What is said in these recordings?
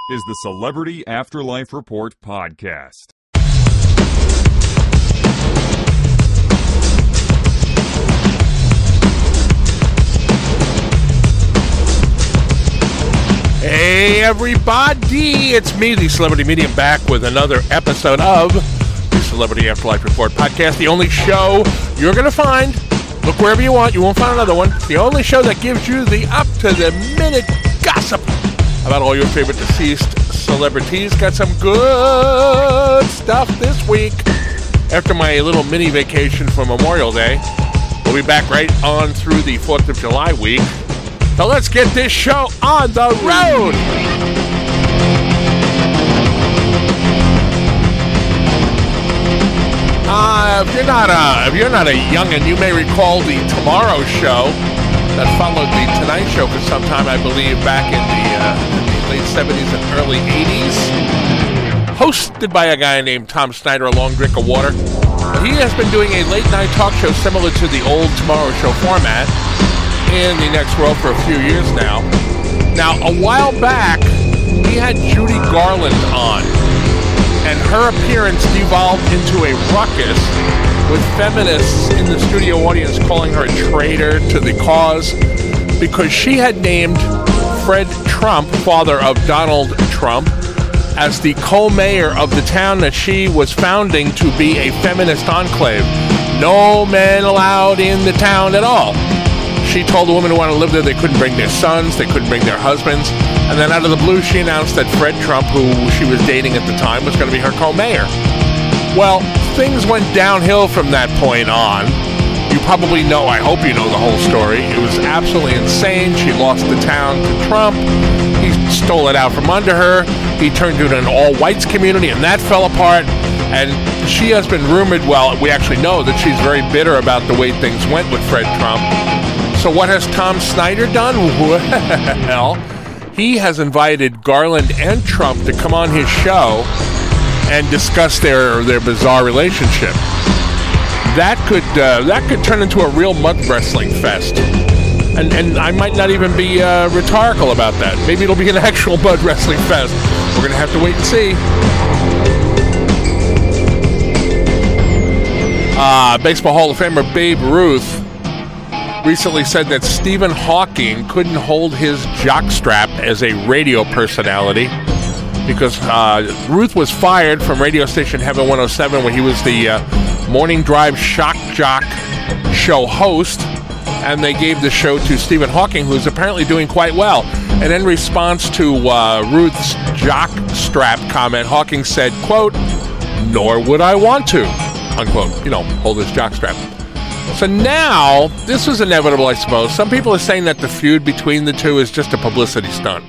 is the Celebrity Afterlife Report podcast. Hey everybody, it's me, the Celebrity Medium, back with another episode of the Celebrity Afterlife Report podcast, the only show you're going to find, look wherever you want, you won't find another one, the only show that gives you the up-to-the-minute gossip about all your favorite deceased celebrities. Got some good stuff this week. After my little mini vacation for Memorial Day, we'll be back right on through the 4th of July week. So let's get this show on the road. If you're not a youngin', you may recall the Tomorrow Show that followed the Tonight Show for some time, I believe, back in the late 70s and early 80s. Hosted by a guy named Tom Snyder, a long drink of water. He has been doing a late-night talk show similar to the old Tomorrow Show format in the next world for a few years now. Now, a while back, he had Judy Garland on, and her appearance devolved into a ruckus with feminists in the studio audience calling her a traitor to the cause because she had named Fred Trump, father of Donald Trump, as the co-mayor of the town that she was founding to be a feminist enclave. No men allowed in the town at all. She told the women who wanted to live there they couldn't bring their sons, they couldn't bring their husbands, and then out of the blue she announced that Fred Trump, who she was dating at the time, was going to be her co-mayor. Well, things went downhill from that point on. You probably know, I hope you know the whole story. It was absolutely insane. She lost the town to Trump. He stole it out from under her. He turned it into an all-whites community, and that fell apart. And she has been rumored, well, we actually know that she's very bitter about the way things went with Fred Trump. So what has Tom Snyder done? Well, he has invited Garland and Trump to come on his show and discuss their bizarre relationship. That could turn into a real mud wrestling fest. And I might not even be rhetorical about that. Maybe it'll be an actual mud wrestling fest. We're going to have to wait and see. Baseball Hall of Famer Babe Ruth recently said that Stephen Hawking couldn't hold his jockstrap as a radio personality because Ruth was fired from radio station Heaven 107 when he was the Morning Drive Shock Jock show host, and they gave the show to Stephen Hawking, who's apparently doing quite well. And in response to Ruth's jockstrap comment, Hawking said, quote, "Nor would I want to," unquote, hold his jockstrap. So now, this was inevitable, I suppose. Some people are saying that the feud between the two is just a publicity stunt.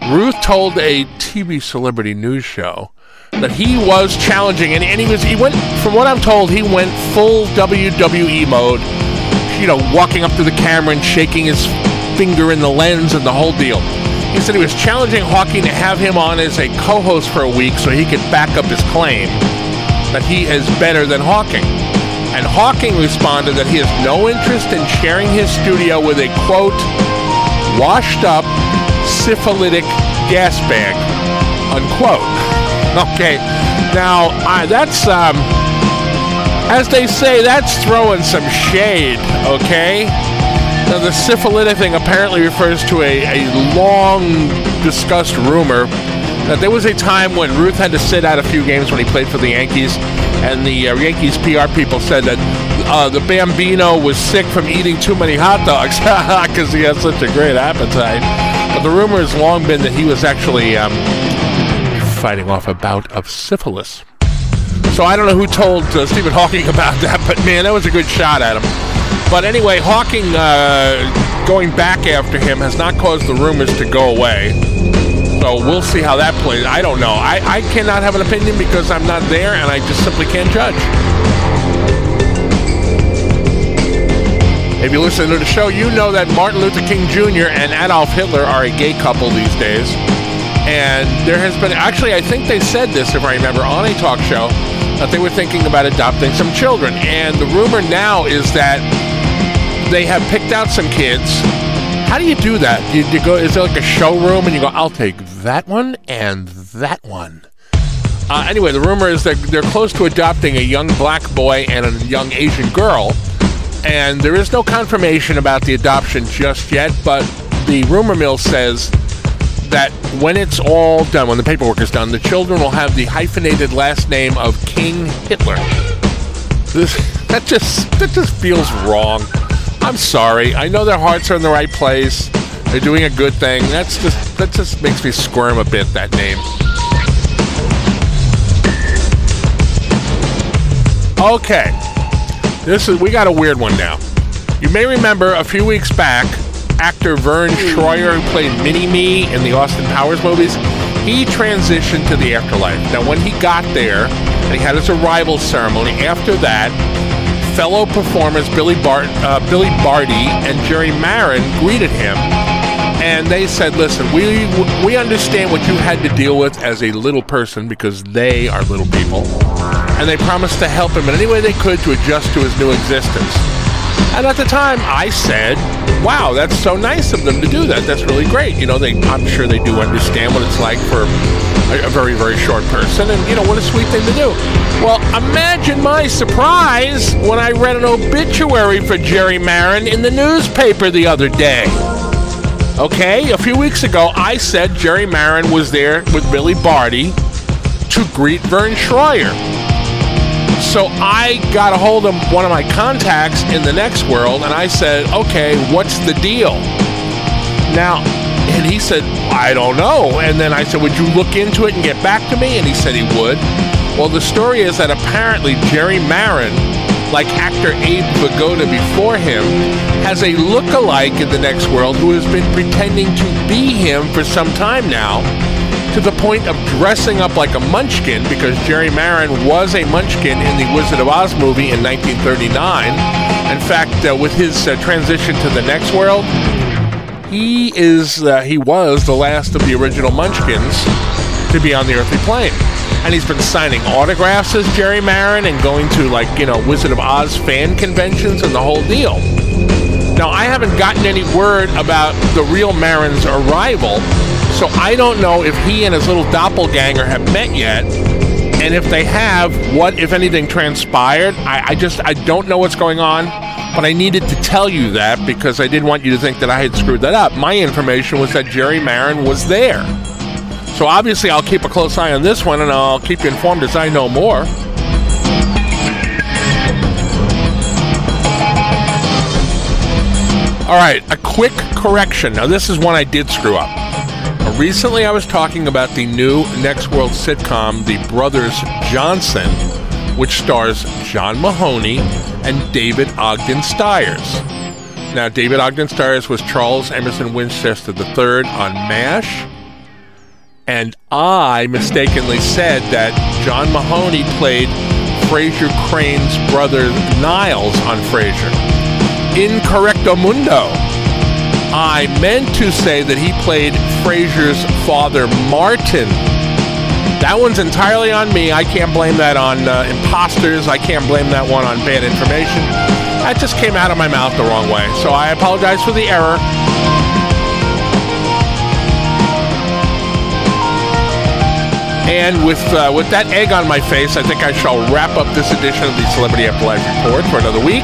Ruth told a TV celebrity news show that he was challenging, and he went, from what I'm told, he went full WWE mode, walking up to the camera and shaking his finger in the lens and the whole deal. He said he was challenging Hawking to have him on as a co-host for a week so he could back up his claim that he is better than Hawking. And Hawking responded that he has no interest in sharing his studio with a, quote, washed-up, syphilitic gas bag, unquote. Okay, now, that's, as they say, that's throwing some shade, okay? Now, the syphilitic thing apparently refers to a long-discussed rumor that there was a time when Ruth had to sit out a few games when he played for the Yankees, and the Yankees PR people said that the Bambino was sick from eating too many hot dogs because he had such a great appetite. But the rumor has long been that he was actually fighting off a bout of syphilis. So I don't know who told Stephen Hawking about that, but man, that was a good shot at him. But anyway, Hawking going back after him has not caused the rumors to go away. So we'll see how that plays. I don't know. I cannot have an opinion because I'm not there and I just simply can't judge. If you listen to the show, you know that Martin Luther King Jr. and Adolf Hitler are a gay couple these days. And there has been, actually I think they said this, if I remember, on a talk show, that they were thinking about adopting some children. And the rumor now is that they have picked out some kids. How do you do that? You go, is there like a showroom and you go, I'll take that one and that one. Anyway, the rumor is that they're close to adopting a young black boy and a young Asian girl, and there is no confirmation about the adoption just yet, but the rumor mill says that when it's all done, when the paperwork is done, the children will have the hyphenated last name of King Hitler. That just feels wrong. I'm sorry. I know their hearts are in the right place. They're doing a good thing. That just makes me squirm a bit, that name. Okay. We got a weird one now. You may remember a few weeks back, actor Verne Shroyer, who played Mini-Me in the Austin Powers movies, he transitioned to the afterlife. Now, when he got there, and he had his arrival ceremony, after that, fellow performers Billy Barty and Jerry Marin greeted him, and they said, listen, we understand what you had to deal with as a little person, because they are little people, and they promised to help him in any way they could to adjust to his new existence. And at the time, I said, wow, that's so nice of them to do that. That's really great. You know, I'm sure they do understand what it's like for a very, very short person. And, you know, what a sweet thing to do. Well, imagine my surprise when I read an obituary for Jerry Marin in the newspaper the other day. Okay, a few weeks ago, I said Jerry Marin was there with Billy Barty to greet Verne Shroyer. So I got a hold of one of my contacts in the next world, and I said, okay, what's the deal? Now, and he said, I don't know. And then I said, would you look into it and get back to me? And he said he would. Well, the story is that apparently Jerry Marin, like actor Abe Vigoda before him, has a look-alike in the next world who has been pretending to be him for some time now, to the point of dressing up like a munchkin, because Jerry Marin was a munchkin in the Wizard of Oz movie in 1939. In fact, with his transition to the next world, he was the last of the original munchkins to be on the earthly plane. And he's been signing autographs as Jerry Marin and going to, Wizard of Oz fan conventions and the whole deal. Now, I haven't gotten any word about the real Marin's arrival, so I don't know if he and his little doppelganger have met yet, and if they have, what, if anything, transpired. I don't know what's going on, but I needed to tell you that because I didn't want you to think that I had screwed that up. My information was that Jerry Marin was there. So obviously I'll keep a close eye on this one, and I'll keep you informed as I know more. All right, a quick correction. Now, this is one I did screw up. Recently, I was talking about the new Next World sitcom, The Brothers Johnson, which stars John Mahoney and David Ogden Stiers. Now, David Ogden Stiers was Charles Emerson Winchester III on MASH, and I mistakenly said that John Mahoney played Fraser Crane's brother Niles on Frasier. Incorrecto mundo. I meant to say that he played Frasier's father, Martin. That one's entirely on me. I can't blame that on imposters. I can't blame that one on bad information. That just came out of my mouth the wrong way. So I apologize for the error. And with that egg on my face, I think I shall wrap up this edition of the Celebrity Afterlife Report for another week.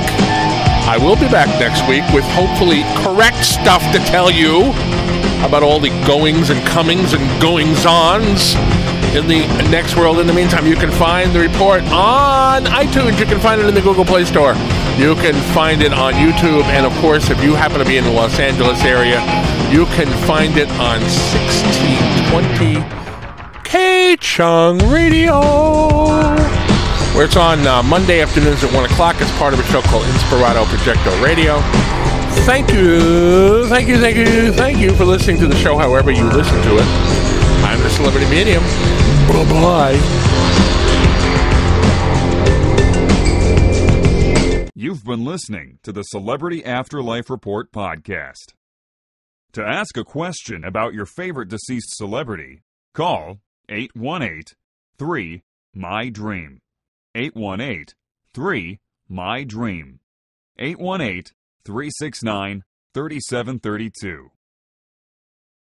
I will be back next week with hopefully correct stuff to tell you about all the goings and comings and goings-ons in the next world. In the meantime, you can find the report on iTunes. You can find it in the Google Play Store. You can find it on YouTube. And, of course, if you happen to be in the Los Angeles area, you can find it on 1620 K-Chung Radio, where it's on Monday afternoons at 1 o'clock as part of a show called Inspirato Projecto Radio. Thank you for listening to the show however you listen to it. I'm the Celebrity Medium. Bye-bye. You've been listening to the Celebrity Afterlife Report podcast. To ask a question about your favorite deceased celebrity, call 818-3-MY-DREAM. 818-3-MY-DREAM. 818-369-3732.